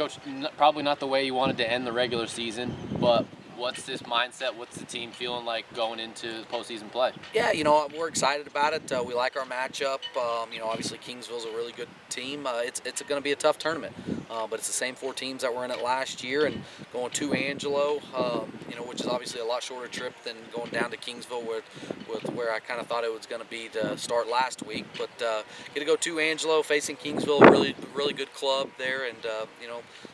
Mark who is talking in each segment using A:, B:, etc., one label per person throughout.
A: Coach, probably not the way you wanted to end the regular season, but what's this mindset? What's the team feeling like going into postseason play?
B: Yeah, we're excited about it. We like our matchup. Obviously Kingsville's a really good team. It's going to be a tough tournament, but it's the same four teams that were in it last year, and going to Angelo, which is obviously a lot shorter trip than going down to Kingsville, with where I kind of thought it was going to be to start last week. But get to go to Angelo, facing Kingsville, a really good club there, and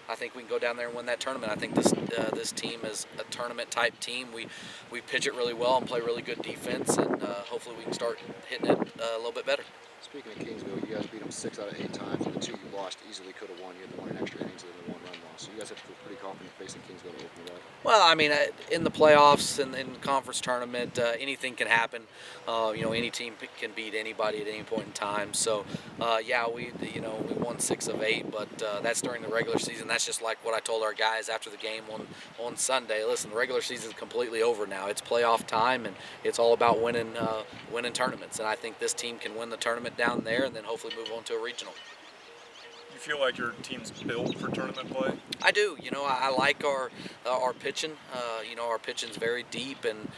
B: I think we can go down there and win that tournament. I think this team is a tournament type team. We pitch it really well and play really good defense, and hopefully we can start hitting it a little bit better.
C: Speaking of Kingsville, you guys beat them 6 out of 8 times, and the 2 you lost easily could have won. You had the 1 in extra innings and the 1 run loss. So you guys have to feel pretty confident facing Kingsville to open it up.
B: Well, I mean, in the playoffs and in the conference tournament, anything can happen. Any team can beat anybody at any point in time. So, we won 6 of 8, but that's during the regular season. That's just like what I told our guys after the game on Sunday. Listen, the regular season is completely over now. It's playoff time, and it's all about winning tournaments. And I think this team can win the tournament down there, and then hopefully move on to a regional.
D: You feel like your team's built for tournament play?
B: I do. I like our pitching. Our pitching's very deep, and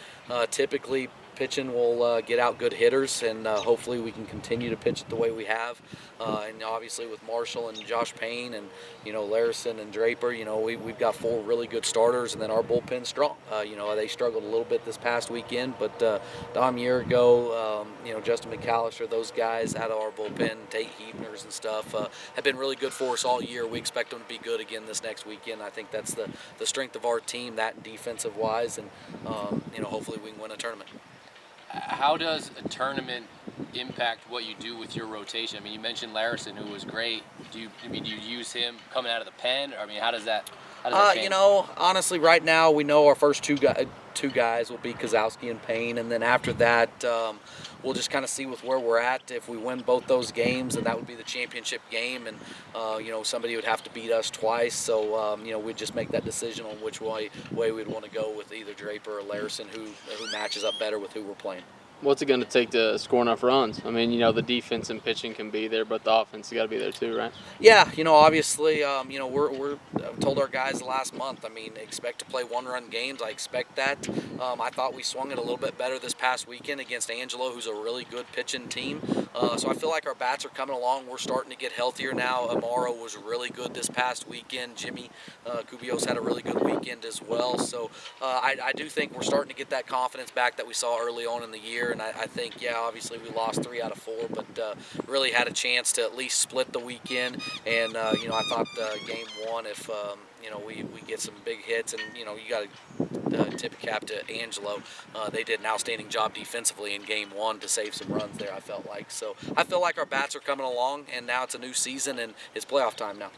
B: typically pitching will get out good hitters, and hopefully we can continue to pitch it the way we have. And obviously with Marshall and Josh Payne and Larison and Draper, we've got 4 really good starters, and then our bullpen's strong. They struggled a little bit this past weekend, but Dom Yergo, Justin McAllister, those guys out of our bullpen, Tate Heebners and stuff, have been really good for us all year. We expect them to be good again this next weekend. I think that's the strength of our team, that and defensive wise, and hopefully we can win a tournament.
A: How does a tournament impact what you do with your rotation? I mean, you mentioned Larison, who was great. Do you use him coming out of the pen? Or, I mean, how does that change?
B: Honestly, right now we know our first two guys will be Kozowski and Payne, and then after that we'll just kind of see with where we're at. If we win both those games, then that would be the championship game, and somebody would have to beat us twice. So we'd just make that decision on which way we'd want to go with either Draper or Larison, who matches up better with who we're playing.
E: What's it going to take to score enough runs? I mean, the defense and pitching can be there, but the offense has got to be there too, right?
B: Yeah, obviously, we're told our guys last month, expect to play 1-run games. I expect that. I thought we swung it a little bit better this past weekend against Angelo, who's a really good pitching team. So I feel like our bats are coming along. We're starting to get healthier now. Amaro was really good this past weekend. Jimmy Cubios had a really good weekend as well. So I do think we're starting to get that confidence back that we saw early on in the year. And I think, obviously we lost 3 out of 4, but really had a chance to at least split the weekend. And, I thought game 1, if, we get some big hits, and, you got to tip a cap to Angelo. They did an outstanding job defensively in game 1 to save some runs there, I felt like. So I feel like our bats are coming along, and now it's a new season, and it's playoff time now.